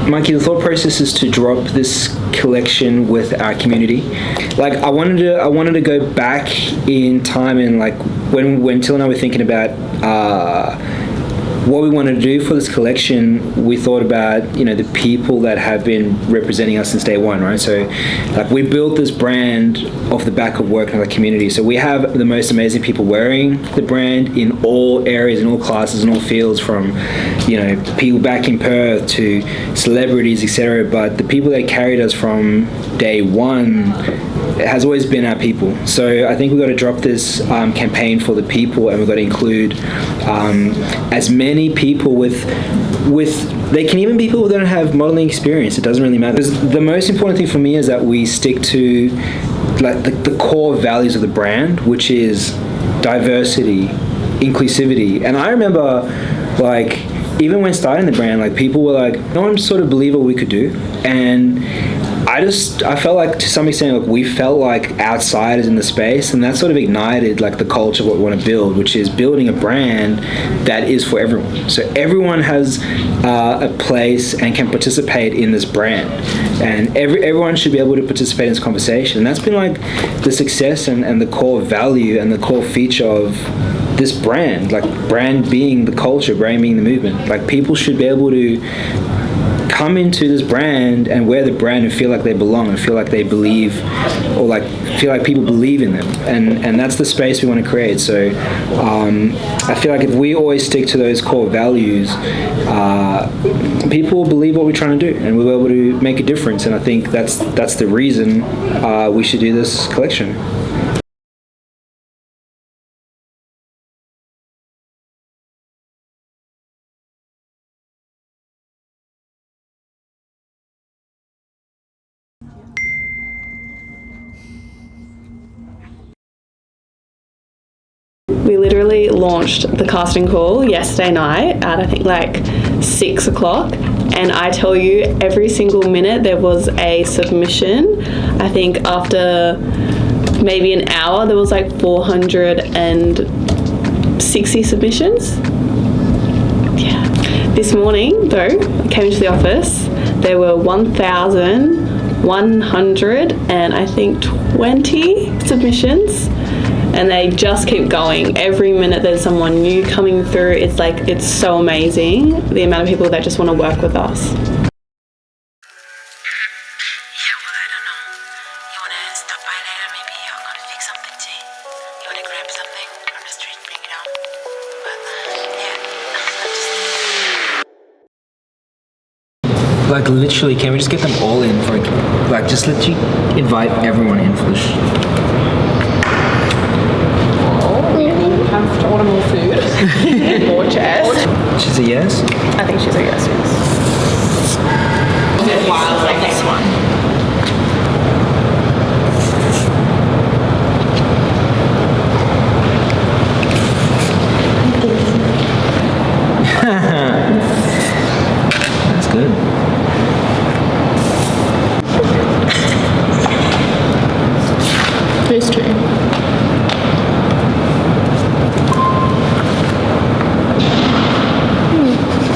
Mikey, the thought process is to drop this collection with our community. Like, I wanted to go back in time, and like when Till and I were thinking about what we wanted to do for this collection, we thought about, you know, the people that have been representing us since day one, right? So like, we built this brand off the back of working with the community. So we have the most amazing people wearing the brand in all areas, in all classes, in all fields, from, you know, people back in Perth to celebrities, etc. But the people that carried us from day one, it has always been our people. So I think we've got to drop this campaign for the people, and we've got to include as many people with they can even be people who don't have modeling experience. It doesn't really matter. The most important thing for me is that we stick to like the core values of the brand, which is diversity, inclusivity. And I remember, like, even when starting the brand, like, people were like, no one sort of believed what we could do. And I felt like, to some extent, like, we felt like outsiders in the space, and that sort of ignited like the culture of what we want to build, which is building a brand that is for everyone. So everyone has a place and can participate in this brand, and everyone should be able to participate in this conversation. And that's been like the success and the core value and the core feature of this brand, like brand being the culture, brand being the movement. Like, people should be able to come into this brand and wear the brand and feel like they belong and feel like they believe, or like feel like people believe in them, and that's the space we want to create. So I feel like if we always stick to those core values, people will believe what we're trying to do, and we'll be able to make a difference. And I think that's the reason we should do this collection. We literally launched the casting call yesterday night at, I think, like 6 o'clock, and I tell you, every single minute there was a submission. I think after maybe an hour there was like 460 submissions. Yeah. This morning though, I came into the office, there were 1,100 and I think 20 submissions. And they just keep going. Every minute there's someone new coming through. It's like, it's so amazing, the amount of people that just want to work with us. Like, literally, can we just get them all in for like just literally invite everyone in for the Have to order more food. More chairs. She's a yes? I think she's a yes. Wow, like this one. That's good. Those two.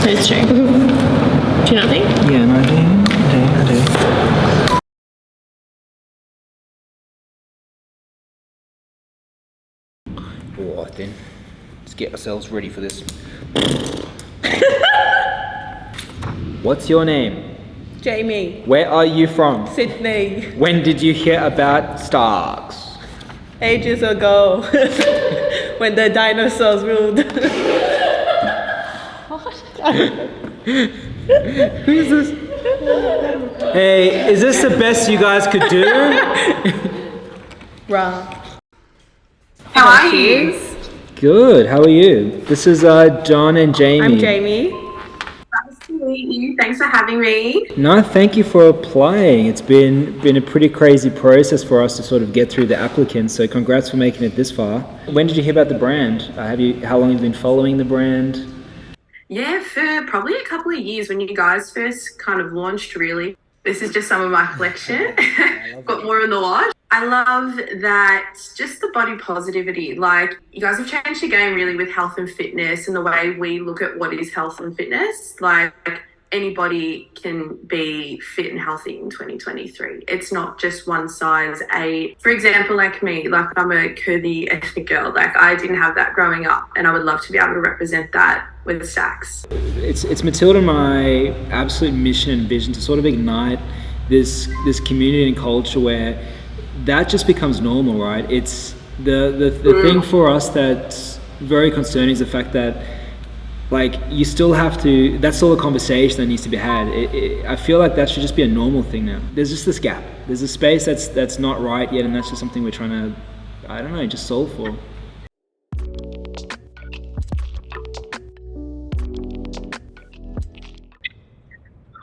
Those two. Do you not think? Yeah, no, I do. Alright then, let's get ourselves ready for this. What's your name? Jamie. Where are you from? Sydney. When did you hear about STAX? Ages ago. When the dinosaurs ruled. Who's this? Hey, is this the best you guys could do? Bruh. How are you? Good, how are you? This is John and Jamie. I'm Jamie. Nice to meet you. Thanks for having me. No, thank you for applying. It's been a pretty crazy process for us to sort of get through the applicants, so congrats for making it this far. When did you hear about the brand? How long have you been following the brand? Yeah, for probably a couple of years when you guys first kind of launched, really. This is just some of my collection. Got more in the wash. I love that, just the body positivity. Like, you guys have changed the game really with health and fitness and the way we look at what is health and fitness. Like, anybody can be fit and healthy in 2023. It's not just one size. For example, like me, like I'm a curvy ethnic girl. Like I didn't have that growing up, and I would love to be able to represent that with STAX. It's Matilda and my absolute mission and vision to sort of ignite this community and culture where that just becomes normal, right? It's the thing for us that's very concerning is the fact that like you still have to, that's still a conversation that needs to be had. I feel like that should just be a normal thing now. There's just this gap. There's a space that's not right yet, and that's just something we're trying to, I don't know, just solve for.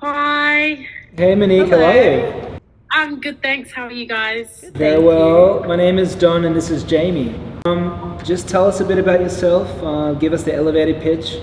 Hi. Hey Monique, how are you? I'm good, thanks. How are you guys? Very well. My name is Don and this is Jamie. Just tell us a bit about yourself, give us the elevator pitch,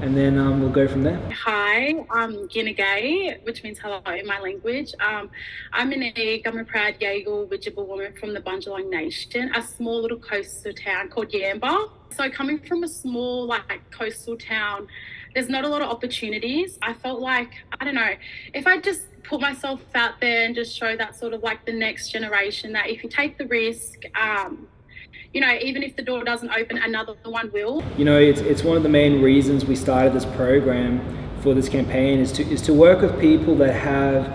and then we'll go from there. Hi, I'm Ginagay, which means hello in my language. I'm a proud Yagal Widjabal woman from the Bundjalung Nation, a small little coastal town called Yamba. So coming from a small coastal town, there's not a lot of opportunities. I felt like, I don't know, if I just put myself out there and just show that sort of like the next generation that if you take the risk, you know, even if the door doesn't open, another one will. You know, it's one of the main reasons we started this program for this campaign is to work with people that have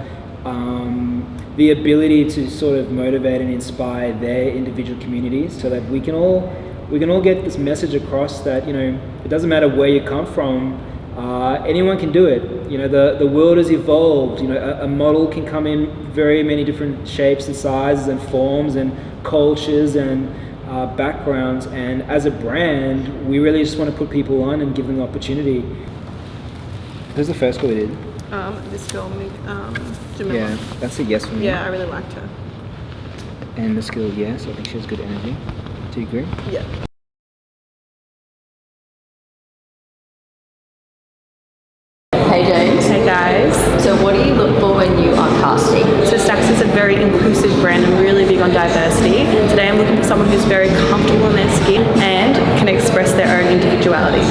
the ability to sort of motivate and inspire their individual communities, so that we can all get this message across that, you know, it doesn't matter where you come from, anyone can do it. You know, the world has evolved. You know, a model can come in very many different shapes and sizes and forms and cultures and backgrounds, and as a brand we really just want to put people on and give them the opportunity. Who's the first girl we did? This girl, Jamila. Yeah, that's a yes for me. Yeah, I really liked her. And this girl, yes, I think she has good energy. Do you agree? Yeah. Hey James. Hey guys. So what do you look for when you are casting? So STAX is a very inclusive brand and really big on diversity. Today I'm looking for someone who's very comfortable in their skin and can express their own individuality.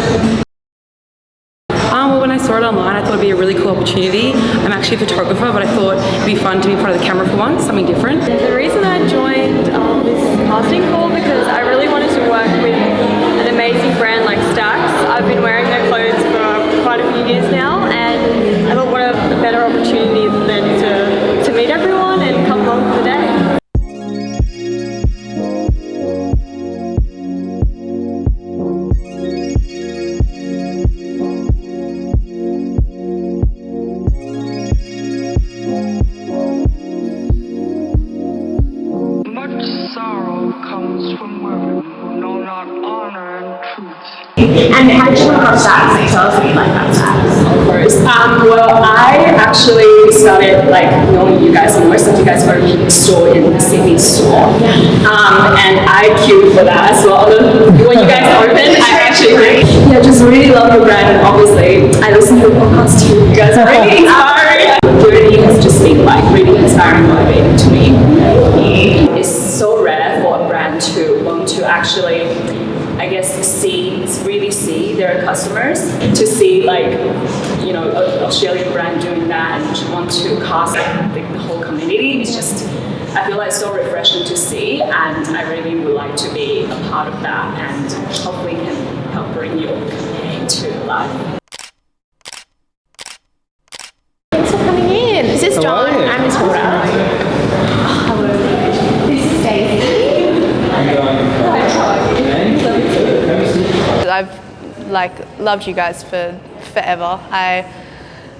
Well, when I saw it online, I thought it'd be a really cool opportunity. I'm actually a photographer, but I thought it'd be fun to be in front of the camera for once, something different. The reason I joined this casting call because I really wanted to work with an amazing brand like STAX. I've been wearing their clothes for quite a few years now, and I thought what a better opportunity than to meet everyone and come along for the day. And how did you come across STAX? Tell us what you like about STAX. Of course. Well, I actually started knowing you guys more since you guys opened a store in the Sydney store. And I queued for that as well. When you guys opened, I actually just really love your brand, and obviously I listen to the podcast too. You guys are really inspiring. The journey has just been really inspiring and motivating to me. It's so rare for a brand to want to actually, I guess, really see their customers, to see an Australian brand doing that and want to cast the whole community. It's just, I feel like it's so refreshing to see, and I really would like to be a part of that and hopefully can help bring your campaign to life. Thanks for coming in. This is Dawn. I'm Matilda. Hello. This is Daisy. I've loved you guys for forever. I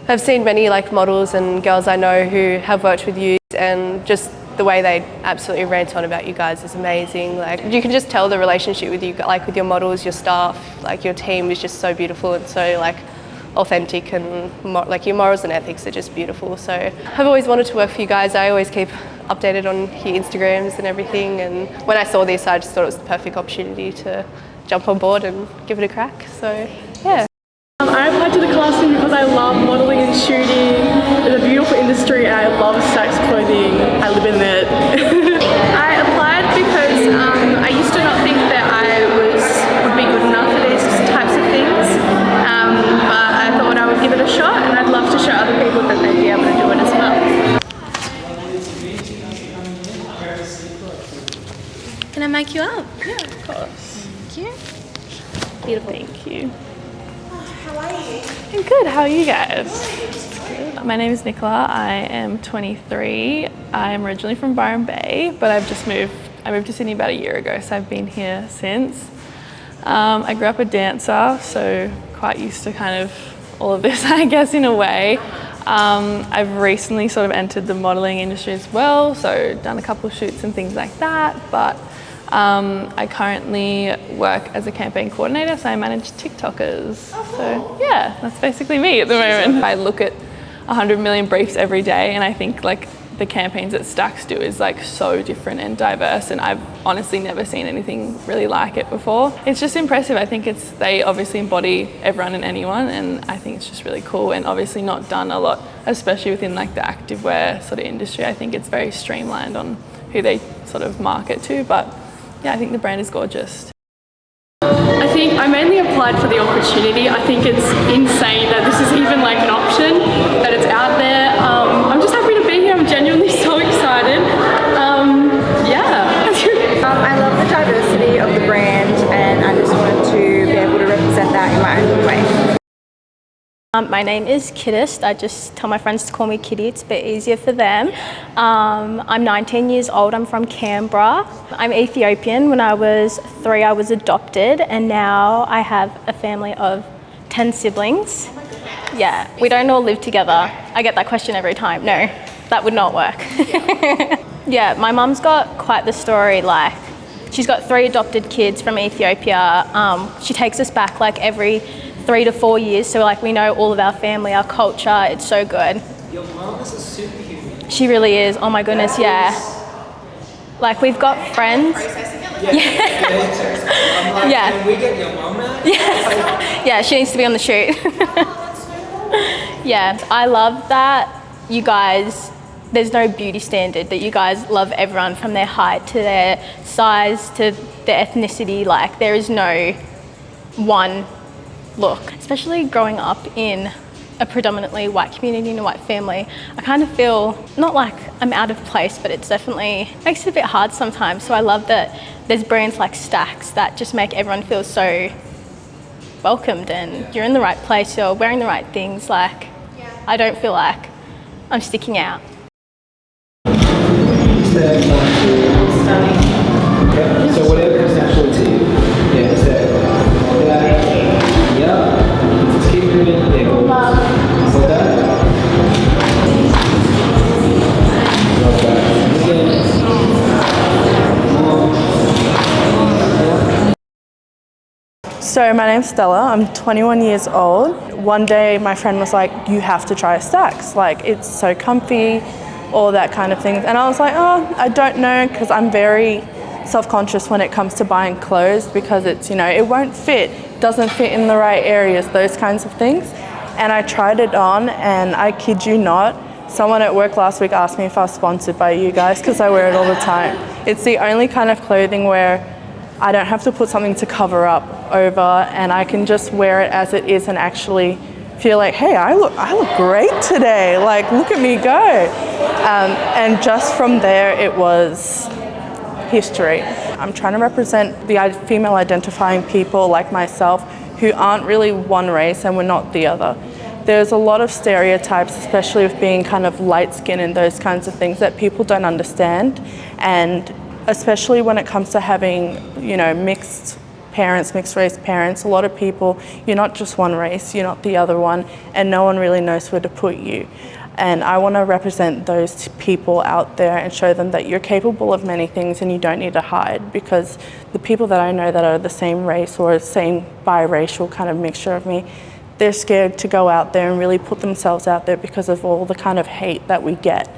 have seen many models and girls I know who have worked with you, and just the way they absolutely rant on about you guys is amazing. You can just tell the relationship with you, with your models, your staff, your team is just so beautiful and so authentic, and your morals and ethics are just beautiful. So I've always wanted to work for you guys. I always keep updated on your Instagrams and everything, and when I saw this I just thought it was the perfect opportunity to jump on board and give it a crack. So yeah. I applied to the casting because I love modelling and shooting. It's a beautiful industry and I love STAX clothing. I live in it. I applied because I used to not think that I would be good enough for these types of things, but I thought I would give it a shot, and I'd love to show mic you up? Yeah, of course. Thank you. Beautiful. Thank you. How are you? I'm good. How are you guys? Good. My name is Nicola. I am 23. I am originally from Byron Bay, but I moved to Sydney about a year ago, so I've been here since. I grew up a dancer, so quite used to kind of all of this, I guess, in a way. I've recently sort of entered the modelling industry as well, so done a couple of shoots and things like that, but I currently work as a campaign coordinator, so I manage TikTokers. So yeah, that's basically me at the moment. I look at 100 million briefs every day, and I think like the campaigns that STAX do is like so different and diverse, and I've honestly never seen anything really like it before. It's just impressive. I think they obviously embody everyone and anyone, and I think it's just really cool, and obviously not done a lot, especially within like the activewear sort of industry. I think it's very streamlined on who they sort of market to, but yeah, I think the brand is gorgeous. I think I mainly applied for the opportunity. I think it's insane that this is even like an option, that it's out there. I'm just happy to be here. I'm genuinely so excited. I love the diversity of the brand, and I just wanted to be able to represent that in my own way. My name is Kiddist. I just tell my friends to call me Kitty. It's a bit easier for them. I'm 19 years old. I'm from Canberra. I'm Ethiopian. When I was 3, I was adopted, and now I have a family of 10 siblings. Yeah, we don't all live together. I get that question every time. No, that would not work. Yeah, my mum's got quite the story. Like, she's got 3 adopted kids from Ethiopia. She takes us back like every 3 to 4 years, so like we know all of our family, our culture. It's so good. Your mum is a superhuman. She really is. Oh my goodness, yeah. Like, we've got friends. Yeah. Can we get your mum now? Yeah, she needs to be on the shoot. Yeah, I love that you guys, there's no beauty standard, that you guys love everyone from their height to their size to their ethnicity. Like, there is no one look. Especially growing up in a predominantly white community and a white family, I kind of feel not like I'm out of place, but it's definitely makes it a bit hard sometimes. So I love that there's brands like STAX that just make everyone feel so welcomed, and you're in the right place, you're wearing the right things. Like, I don't feel like I'm sticking out. So whatever comes naturally to you. Yeah, just there. Yeah. Just keep moving. Yeah, cool. Hold that. So my name's Stella, I'm 21 years old. One day my friend was like, you have to try STAX, like it's so comfy, all that kind of things. And I was like, oh, I don't know, because I'm very self-conscious when it comes to buying clothes, because it's, you know, it won't fit, doesn't fit in the right areas, those kinds of things. And I tried it on, and I kid you not, someone at work last week asked me if I was sponsored by you guys, because I wear it all the time. It's the only kind of clothing where I don't have to put something to cover up over, and I can just wear it as it is and actually feel like, hey, I look great today. Like, look at me go. And just from there, it was history. I'm trying to represent the female identifying people like myself who aren't really one race and we're not the other. There's a lot of stereotypes, especially with being kind of light skinned and those kinds of things, that people don't understand. And especially when it comes to having, you know, mixed parents, mixed race parents, a lot of people, you're not just one race, you're not the other one, and no one really knows where to put you. And I want to represent those people out there and show them that you're capable of many things and you don't need to hide, because the people that I know that are the same race or same biracial kind of mixture of me, they're scared to go out there and really put themselves out there because of all the kind of hate that we get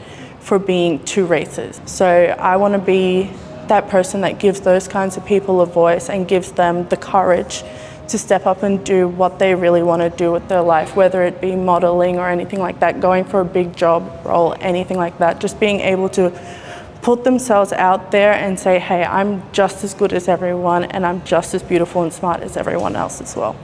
for being two races. So I want to be that person that gives those kinds of people a voice and gives them the courage to step up and do what they really want to do with their life, whether it be modeling or anything like that, going for a big job role, anything like that. Just being able to put themselves out there and say, hey, I'm just as good as everyone and I'm just as beautiful and smart as everyone else as well.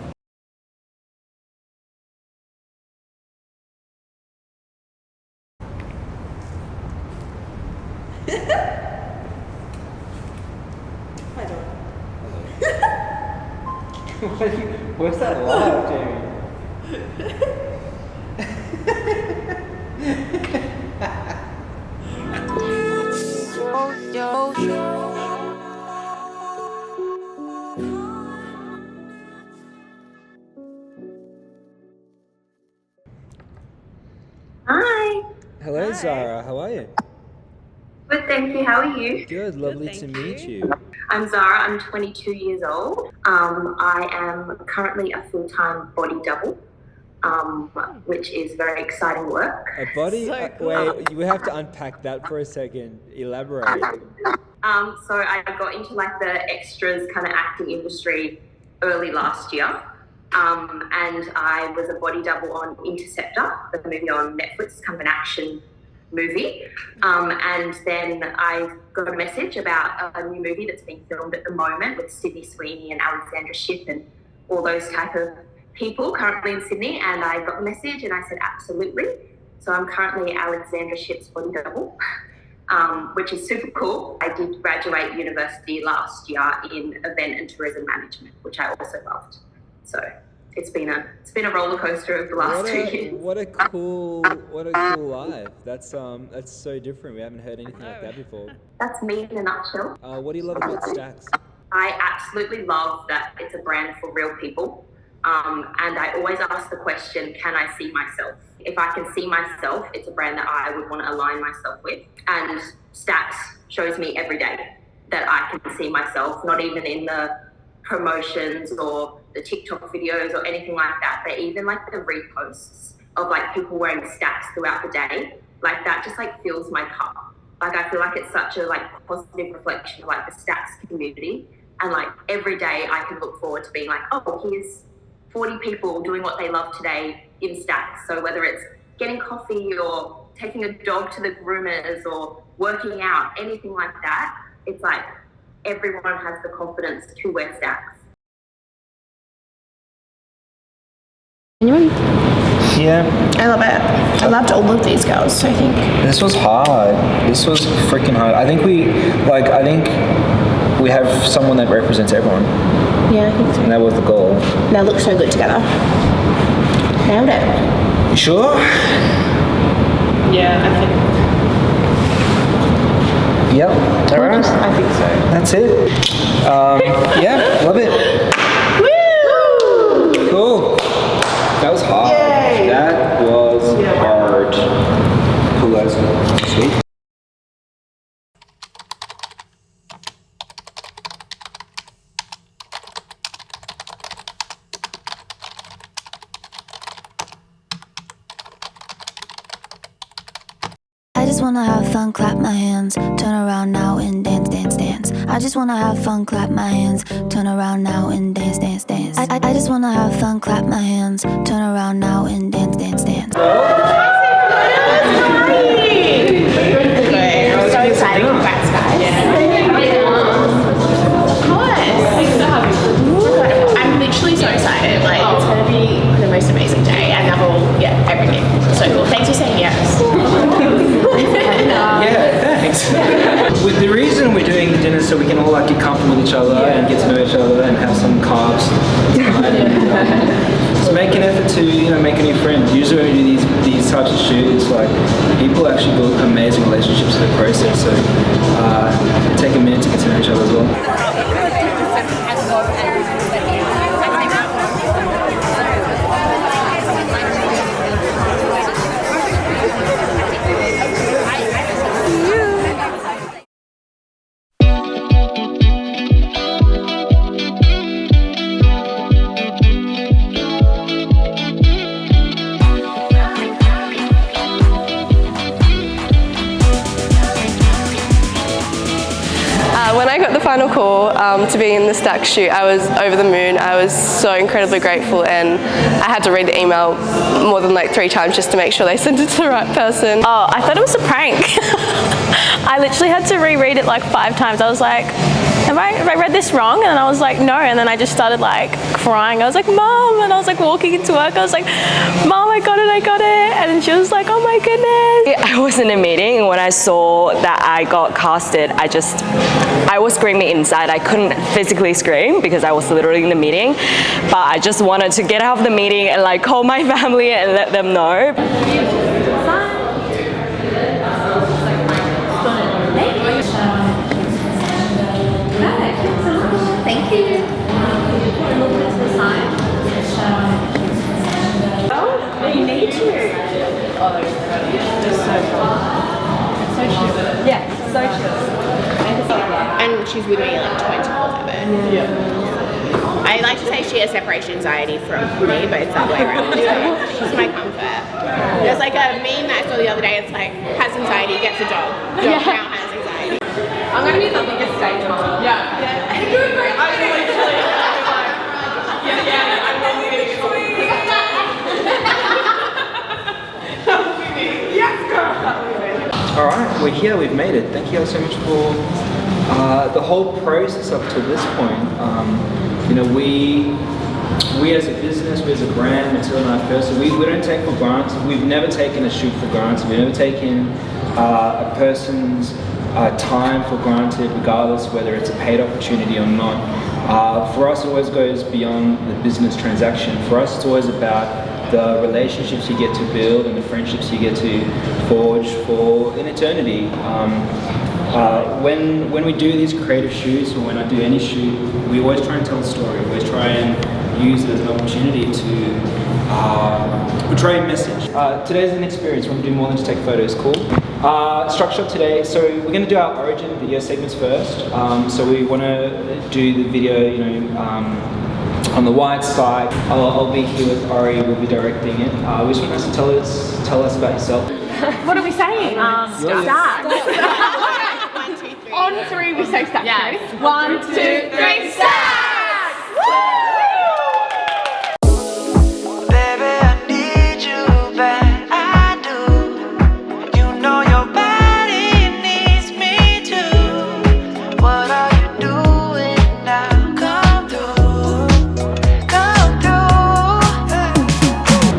Where's that live, Jamie? Hi. Hello, Zara. How are you? Good, thank you. How are you? Good. Lovely to meet you. I'm Zara. I'm 22 years old. I am currently a full-time body double, which is very exciting work. A body? So cool. Wait, you have to unpack that for a second. Elaborate. So I got into like the extras kind of acting industry early last year. And I was a body double on Interceptor, the movie on Netflix, kind of an action movie. And then I got a message about a new movie that's being filmed at the moment with Sydney Sweeney and Alexandra Shipp and all those type of people currently in Sydney. And I got the message and I said, absolutely. So I'm currently Alexandra Shipp's body double. Which is super cool. I did graduate university last year in event and tourism management, which I also loved. So it's been a roller coaster of the last 2 years. What a cool life. That's so different. We haven't heard anything like that before. That's me in a nutshell. What do you love about STAX? I absolutely love that it's a brand for real people. And I always ask the question, can I see myself? If I can see myself, it's a brand that I would want to align myself with. And STAX shows me every day that I can see myself, not even in the promotions or the TikTok videos or anything like that, but even like the reposts of like people wearing STAX throughout the day, like that just like fills my cup. Like I feel like it's such a like positive reflection of like the STAX community. And like every day I can look forward to being like, oh, here's 40 people doing what they love today in STAX. So whether it's getting coffee or taking a dog to the groomers or working out, anything like that, it's like everyone has the confidence to wear STAX. Yeah. I love it. I loved all of these girls, I think. This was hard. This was freaking hard. I think we have someone that represents everyone. Yeah, I think so. And that was the goal. They look so good together. Nailed it. You sure? Yeah, I think. Yep. All right. I think so. That's it. Yeah, love it. Woo! Cool. That was hard. Yay. That was hard. Cool, guys. Sweet. I just wanna have fun, clap my hands, turn around now and dance, dance, dance. I just wanna have fun, clap my hands, turn around now and dance, dance, dance. I just wanna have fun, clap my hands, turn around now and dance, dance, dance. So excited. Congrats, guys. Of course. I'm literally so excited. Like, it's going to be the most amazing day. And everything. So cool. Thanks for saying yes. Yeah, thanks. With the reason we're doing the dinner so we can all like get comfortable with each other and get to know each other and have some carbs. So make an effort to make a new friend. Usually when we do these types of shoots, like people actually build amazing relationships through the process. So take a minute to get to know each other as well. When I got the final call to be in the STAX shoot, I was over the moon. I was so incredibly grateful, and I had to read the email more than like 3 times just to make sure they sent it to the right person. Oh, I thought it was a prank. I literally had to reread it like 5 times. I was like, have I read this wrong? And I was like, no. And then I just started like crying. I was like, Mom. And I was like walking into work. I was like, Mom, I got it. And then she was like, oh my goodness. I was in a meeting, and when I saw that I got casted, I was screaming inside. I couldn't physically scream because I was literally in the meeting, but I just wanted to get out of the meeting and like call my family and let them know. Thank you. Oh, you need to. Oh, it's so cool. It's so chill. Yeah, so chill. And she's with me like 24/7. Yeah. I like to say she has separation anxiety from me, but it's that way around. She's my comfort. There's like a meme that I saw the other day. It's like, has anxiety, gets a dog. Dog now has anxiety. I'm going to be the biggest stage mom. Yeah. All right, we're here. We've made it. Thank you guys so much for the whole process up to this point. You know, we as a business, we as a brand, Matilda and I personally, we don't take for granted. We've never taken a shoot for granted. We've never taken a person's time for granted, regardless whether it's a paid opportunity or not. For us, it always goes beyond the business transaction. For us, it's always about the relationships you get to build and the friendships you get to forge for an eternity. When we do these creative shoots, or when I do any shoot, we always try and tell a story. We always try and use it as an opportunity to portray a message. Today's an experience. We're going to do more than just take photos. Cool. Structure today. So we're going to do our origin video segments first. So we want to do the video, you know, on the white side. I'll be here with Ori. We'll be directing it. We just want us to tell us about yourself. What are we saying? Start. 1, 2, 3. On 3 we say start. Yes. 1, 2, 3, start! Woo!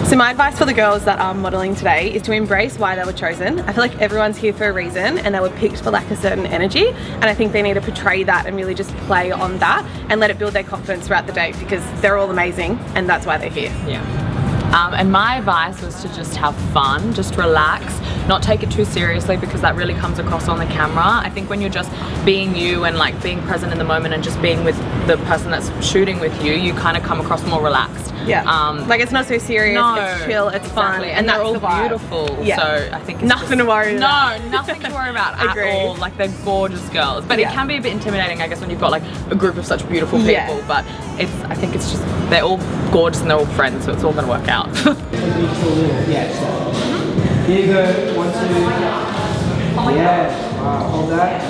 So my advice for the girls that are modelling today is to embrace why they were chosen. I feel like everyone's here for a reason and they were picked for like a certain energy, and I think they need to portray that and really just play on that and let it build their confidence throughout the day, because they're all amazing and that's why they're here. Yeah. And my advice was to just have fun, just relax, not take it too seriously, because that really comes across on the camera. I think when you're just being you and like being present in the moment and just being with the person that's shooting with you, you kind of come across more relaxed. Yeah. Like it's not so serious, it's chill, it's fun. And they're all beautiful. Yeah. So I think it's nothing to worry about. No, nothing to worry about at all. Like they're gorgeous girls. But it can be a bit intimidating, I guess, when you've got like a group of such beautiful people. Yeah. But I think it's just, they're all gorgeous and they're all friends, so it's all gonna work out. Here you go. 1, 2. Yeah. Wow. Hold that.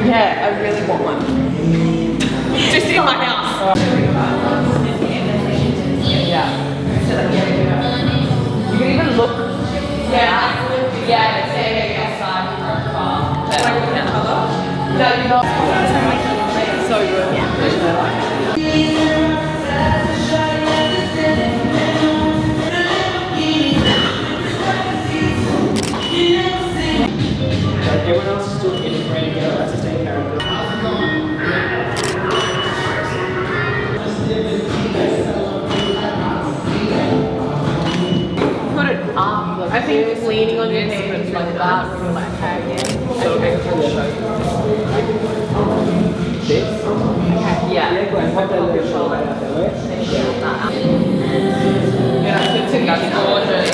Yeah, I really want one. Just in my house. Yeah. You can even look. Yeah. Yeah. No, you're not. So good. Yeah. Everyone else is doing it ready to go. That's the same character. Put it up. I think leaning on your hands like that when you're like, okay, again. So okay for the show. This? Okay. Yeah. Go ahead. Pop that little shoulder out that way. That's gorgeous.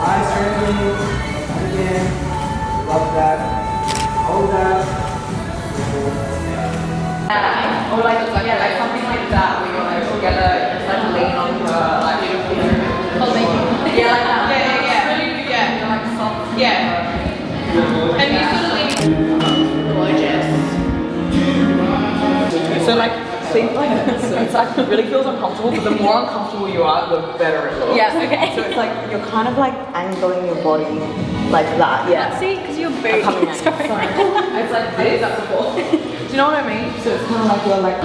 Eyes straight. Again. Love that. Hold that. Or like something like that, where you're like together, like lean on her, like holding. Yeah, like that. Yeah. You're like soft. Yeah. And you sort of lean. Gorgeous. So like, see, like this. So it's like really feels uncomfortable, but the more uncomfortable you are, the better it looks. Yeah, okay. So it's like, you're kind of like angling your body like that. Yeah. See, because you're booty. Sorry. It's like this. That's before. Do you know what I mean? So it's kind of like you're like...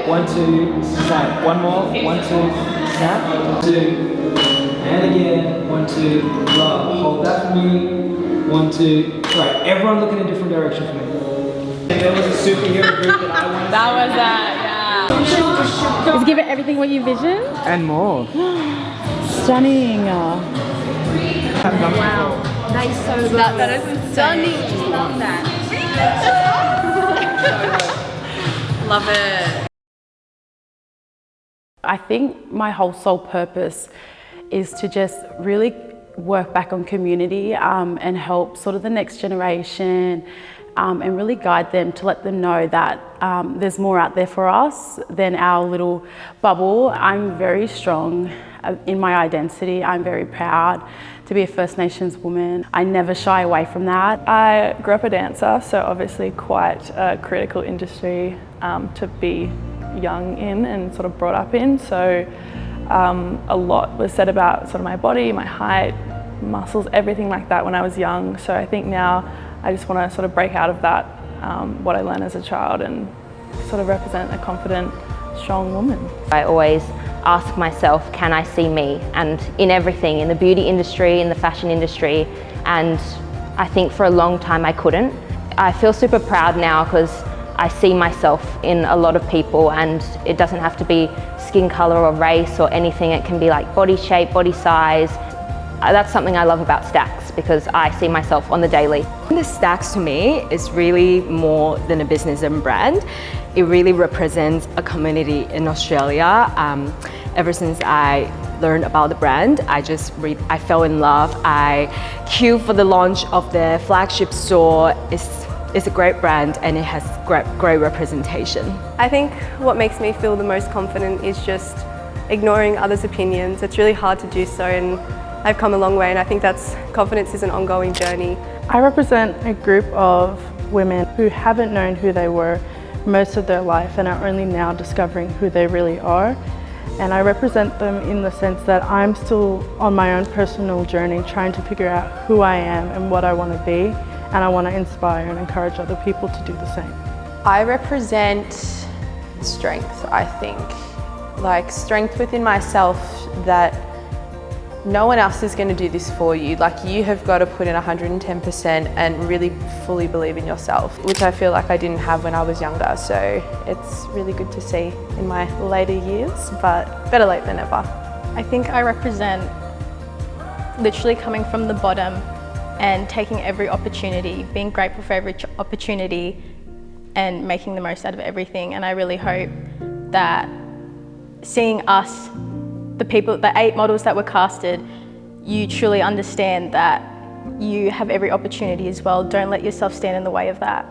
1, 2, snap. One more. 1, 2, snap. 2. And again. 1, 2, love. Hold that for me. 1, 2. Right. Everyone look in a different direction for me. There was a superhero group that I wanted. That was that, yeah. Just give it everything what you vision. And more. Stunning. Wow. That is so good. That is stunning. Love that. Love it. I think my whole sole purpose is to just really work back on community and help sort of the next generation and really guide them to let them know that there's more out there for us than our little bubble. I'm very strong in my identity. I'm very proud to be a First Nations woman. I never shy away from that. I grew up a dancer, so obviously quite a critical industry to be young in and sort of brought up in. So a lot was said about sort of my body, my height, muscles, everything like that when I was young. So I think now I just want to sort of break out of that, what I learned as a child, and sort of represent a confident, strong woman. I always ask myself, can I see me? And in everything, in the beauty industry, in the fashion industry, and I think for a long time I couldn't. I feel super proud now because I see myself in a lot of people, and it doesn't have to be skin color or race or anything. It can be like body shape, body size. That's something I love about STAX, because I see myself on the daily. The STAX to me is really more than a business and brand. It really represents a community in Australia. Ever since I learned about the brand, I fell in love. I queued for the launch of the flagship store. It's a great brand and it has great representation. I think what makes me feel the most confident is just ignoring others' opinions. It's really hard to do so, and I've come a long way, and I think confidence is an ongoing journey. I represent a group of women who haven't known who they were most of their life and are only now discovering who they really are. And I represent them in the sense that I'm still on my own personal journey trying to figure out who I am and what I want to be, and I want to inspire and encourage other people to do the same. I represent strength, I think. Like strength within myself that no one else is going to do this for you. Like you have got to put in 110% and really fully believe in yourself, which I feel like I didn't have when I was younger. So it's really good to see in my later years, but better late than never. I think I represent literally coming from the bottom and taking every opportunity, being grateful for every opportunity and making the most out of everything. And I really hope that seeing us, the 8 models that were casted, you truly understand that you have every opportunity as well. Don't let yourself stand in the way of that.